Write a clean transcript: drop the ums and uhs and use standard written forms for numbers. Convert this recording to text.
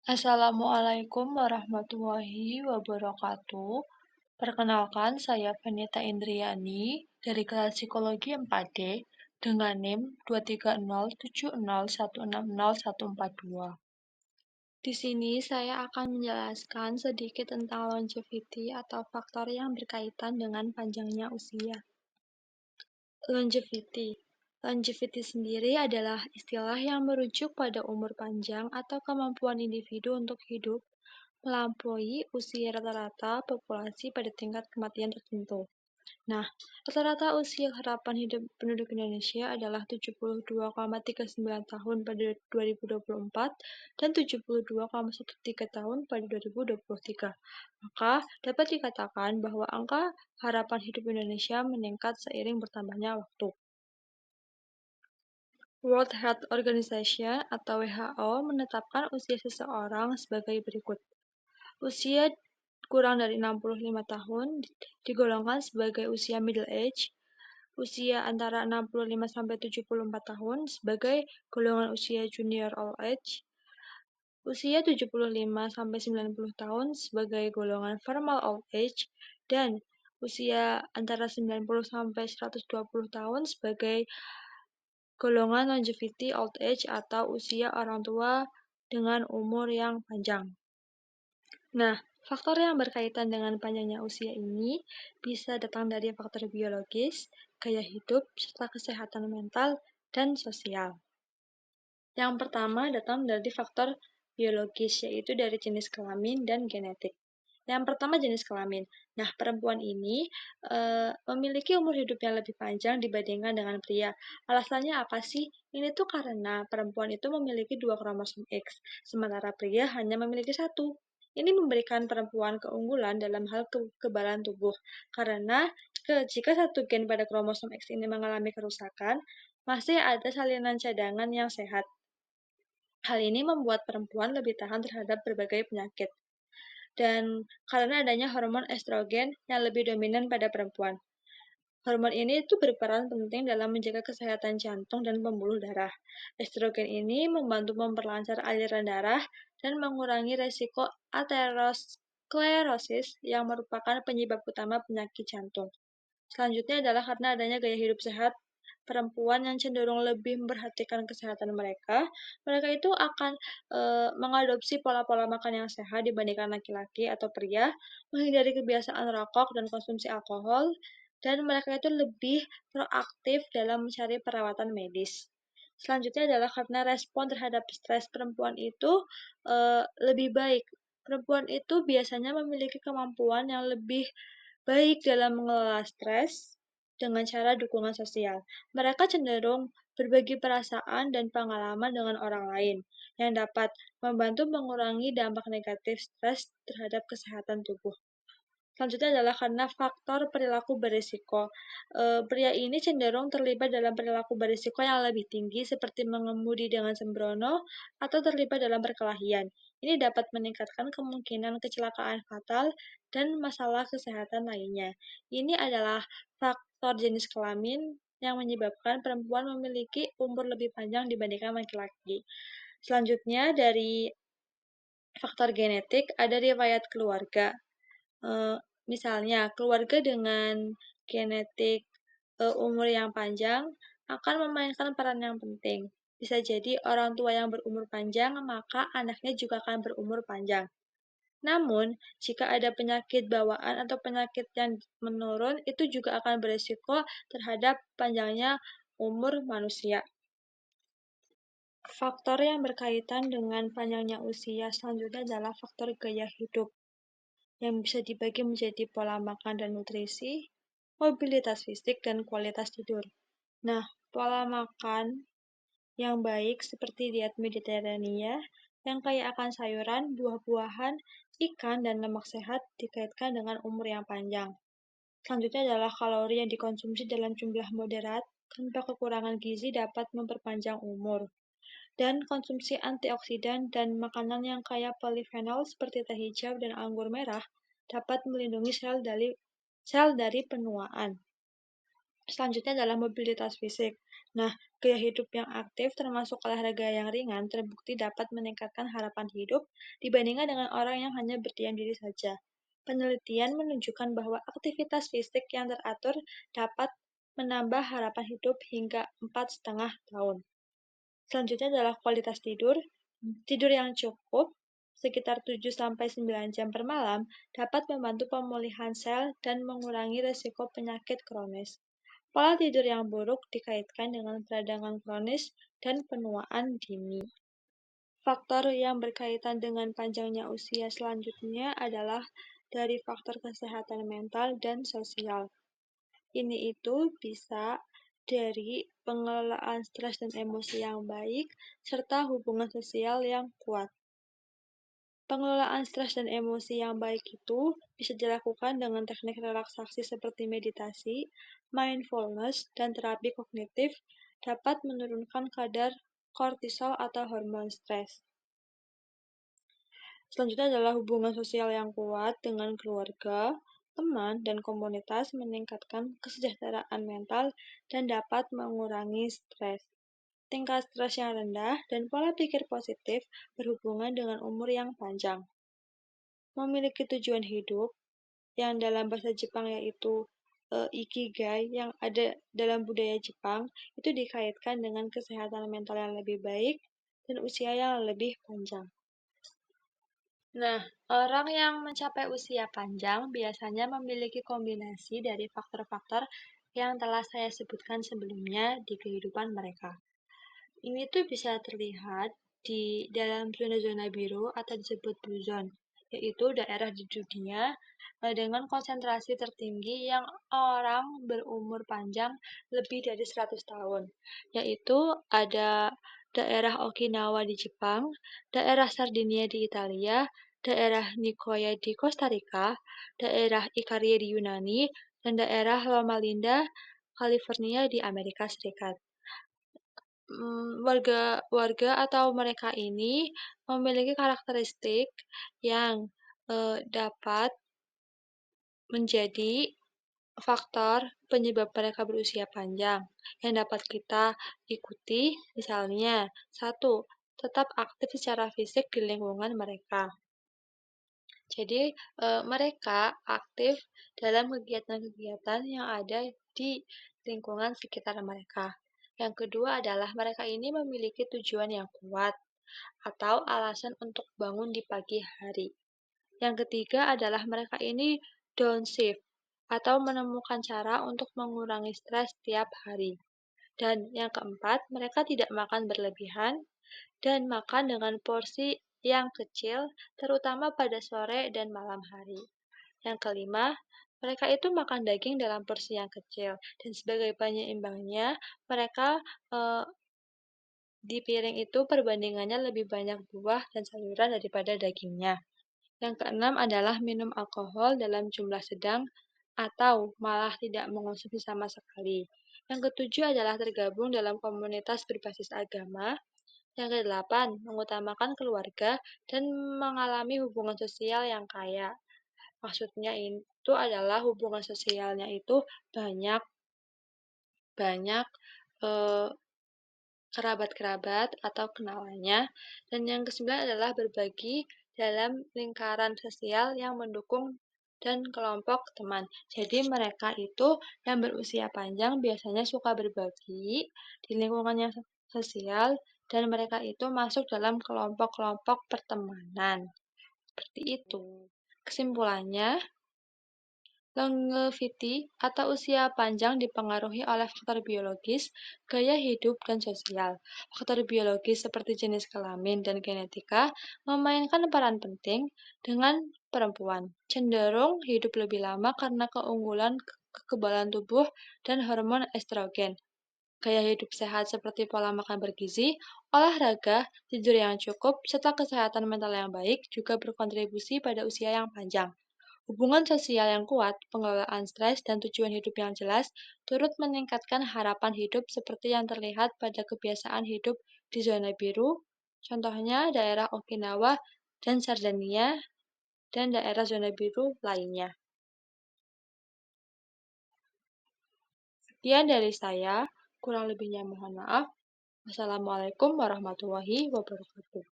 Assalamualaikum warahmatullahi wabarakatuh. Perkenalkan, saya Vanita Indriani dari kelas Psikologi 4D dengan NIM 23070160162. Di sini saya akan menjelaskan sedikit tentang longevity atau faktor yang berkaitan dengan panjangnya usia. Longevity. Longevity sendiri adalah istilah yang merujuk pada umur panjang atau kemampuan individu untuk hidup melampaui usia rata-rata populasi pada tingkat kematian tertentu. Nah, rata-rata usia harapan hidup penduduk Indonesia adalah 72,39 tahun pada 2024 dan 72,13 tahun pada 2023. Maka, dapat dikatakan bahwa angka harapan hidup Indonesia meningkat seiring bertambahnya waktu. World Health Organization atau WHO menetapkan usia seseorang sebagai berikut. Usia kurang dari 65 tahun digolongkan sebagai usia middle age, usia antara 65 sampai 74 tahun sebagai golongan usia junior old age, usia 75 sampai 90 tahun sebagai golongan formal old age, dan usia antara 90 sampai 120 tahun sebagai golongan longevity old age atau usia orang tua dengan umur yang panjang. Nah, faktor yang berkaitan dengan panjangnya usia ini bisa datang dari faktor biologis, gaya hidup, serta kesehatan mental dan sosial. Yang pertama datang dari faktor biologis, yaitu dari jenis kelamin dan genetik. Yang pertama jenis kelamin. Nah, perempuan ini memiliki umur hidup yang lebih panjang dibandingkan dengan pria. Alasannya apa sih? Ini tuh karena perempuan itu memiliki 2 kromosom X, sementara pria hanya memiliki 1. Ini memberikan perempuan keunggulan dalam hal kekebalan tubuh, karena jika satu gen pada kromosom X ini mengalami kerusakan, masih ada salinan cadangan yang sehat. Hal ini membuat perempuan lebih tahan terhadap berbagai penyakit. Dan karena adanya hormon estrogen yang lebih dominan pada perempuan. Hormon ini itu berperan penting dalam menjaga kesehatan jantung dan pembuluh darah. Estrogen ini membantu memperlancar aliran darah dan mengurangi resiko aterosklerosis yang merupakan penyebab utama penyakit jantung. Selanjutnya adalah karena adanya gaya hidup sehat perempuan yang cenderung lebih memperhatikan kesehatan mereka itu akan mengadopsi pola-pola makan yang sehat dibandingkan laki-laki atau pria, menghindari kebiasaan rokok dan konsumsi alkohol, dan mereka itu lebih proaktif dalam mencari perawatan medis. Selanjutnya adalah karena respon terhadap stres perempuan itu lebih baik. Perempuan itu biasanya memiliki kemampuan yang lebih baik dalam mengelola stres dengan cara dukungan sosial. Mereka cenderung berbagi perasaan dan pengalaman dengan orang lain yang dapat membantu mengurangi dampak negatif stres terhadap kesehatan tubuh. Selanjutnya adalah karena faktor perilaku berisiko. Pria ini cenderung terlibat dalam perilaku berisiko yang lebih tinggi seperti mengemudi dengan sembrono atau terlibat dalam perkelahian. Ini dapat meningkatkan kemungkinan kecelakaan fatal dan masalah kesehatan lainnya. Ini adalah faktor jenis kelamin yang menyebabkan perempuan memiliki umur lebih panjang dibandingkan laki-laki. Selanjutnya dari faktor genetik ada riwayat keluarga. Misalnya, keluarga dengan genetik umur yang panjang akan memainkan peran yang penting. Bisa jadi orang tua yang berumur panjang, maka anaknya juga akan berumur panjang. Namun, jika ada penyakit bawaan atau penyakit yang menurun, itu juga akan berisiko terhadap panjangnya umur manusia. Faktor yang berkaitan dengan panjangnya usia selanjutnya adalah faktor gaya hidup, yang bisa dibagi menjadi pola makan dan nutrisi, mobilitas fisik, dan kualitas tidur. Nah, pola makan yang baik seperti diet Mediterania yang kaya akan sayuran, buah-buahan, ikan, dan lemak sehat dikaitkan dengan umur yang panjang. Selanjutnya adalah kalori yang dikonsumsi dalam jumlah moderat tanpa kekurangan gizi dapat memperpanjang umur. Dan konsumsi antioksidan dan makanan yang kaya polifenol seperti teh hijau dan anggur merah dapat melindungi sel dari penuaan. Selanjutnya adalah mobilitas fisik. Nah, Gaya hidup yang aktif, termasuk olahraga yang ringan, terbukti dapat meningkatkan harapan hidup dibandingkan dengan orang yang hanya berdiam diri saja. Penelitian menunjukkan bahwa aktivitas fisik yang teratur dapat menambah harapan hidup hingga 4,5 tahun. Selanjutnya adalah kualitas tidur. Tidur yang cukup, sekitar 7-9 jam per malam, dapat membantu pemulihan sel dan mengurangi risiko penyakit kronis. Pola tidur yang buruk dikaitkan dengan peradangan kronis dan penuaan dini. Faktor yang berkaitan dengan panjangnya usia selanjutnya adalah dari faktor kesehatan mental dan sosial. Ini itu bisa dari pengelolaan stres dan emosi yang baik, serta hubungan sosial yang kuat. Pengelolaan stres dan emosi yang baik itu bisa dilakukan dengan teknik relaksasi seperti meditasi, mindfulness, dan terapi kognitif dapat menurunkan kadar kortisol atau hormon stres. Selanjutnya adalah hubungan sosial yang kuat dengan keluarga, teman, dan komunitas meningkatkan kesejahteraan mental dan dapat mengurangi stres. Tingkat stres yang rendah dan pola pikir positif berhubungan dengan umur yang panjang. Memiliki tujuan hidup yang dalam bahasa Jepang yaitu ikigai yang ada dalam budaya Jepang itu dikaitkan dengan kesehatan mental yang lebih baik dan usia yang lebih panjang. Nah, orang yang mencapai usia panjang biasanya memiliki kombinasi dari faktor-faktor yang telah saya sebutkan sebelumnya di kehidupan mereka. Ini tuh bisa terlihat di dalam zona-zona biru atau disebut blue zone, yaitu daerah di dunia dengan konsentrasi tertinggi yang orang berumur panjang lebih dari 100 tahun, yaitu ada daerah Okinawa di Jepang, daerah Sardinia di Italia, daerah Nicoya di Costa Rica, daerah Ikaria di Yunani, dan daerah Loma Linda, California di Amerika Serikat. Warga atau mereka ini memiliki karakteristik yang dapat menjadi faktor penyebab mereka berusia panjang yang dapat kita ikuti, misalnya, 1. Tetap aktif secara fisik di lingkungan mereka. Jadi, mereka aktif dalam kegiatan-kegiatan yang ada di lingkungan sekitar mereka. Yang kedua adalah mereka ini memiliki tujuan yang kuat atau alasan untuk bangun di pagi hari. Yang ketiga adalah mereka ini downshift atau menemukan cara untuk mengurangi stres tiap hari. Dan yang keempat, mereka tidak makan berlebihan dan makan dengan porsi yang kecil, terutama pada sore dan malam hari. Yang kelima, mereka itu makan daging dalam porsi yang kecil, dan sebagai penyeimbangnya, mereka di piring itu perbandingannya lebih banyak buah dan sayuran daripada dagingnya. Yang keenam adalah minum alkohol dalam jumlah sedang atau malah tidak mengonsumsi sama sekali. Yang ketujuh adalah tergabung dalam komunitas berbasis agama. Yang kedelapan, mengutamakan keluarga dan mengalami hubungan sosial yang kaya. Maksudnya itu adalah hubungan sosialnya itu banyak eh, kerabat-kerabat atau kenalannya. Dan yang kesembilan adalah berbagi dalam lingkaran sosial yang mendukung dan kelompok teman. Jadi mereka itu yang berusia panjang biasanya suka berbagi di lingkungan yang sosial dan mereka itu masuk dalam kelompok-kelompok pertemanan. Seperti itu. Kesimpulannya, longevity atau usia panjang dipengaruhi oleh faktor biologis, gaya hidup, dan sosial. Faktor biologis seperti jenis kelamin dan genetika memainkan peran penting dengan perempuan. Cenderung hidup lebih lama karena keunggulan kekebalan tubuh dan hormon estrogen. Gaya hidup sehat seperti pola makan bergizi, olahraga, tidur yang cukup, serta kesehatan mental yang baik juga berkontribusi pada usia yang panjang. Hubungan sosial yang kuat, pengelolaan stres, dan tujuan hidup yang jelas turut meningkatkan harapan hidup seperti yang terlihat pada kebiasaan hidup di zona biru, contohnya daerah Okinawa dan Sardinia, dan daerah zona biru lainnya. Sekian dari saya. Kurang lebihnya mohon maaf. Wassalamualaikum warahmatullahi wabarakatuh.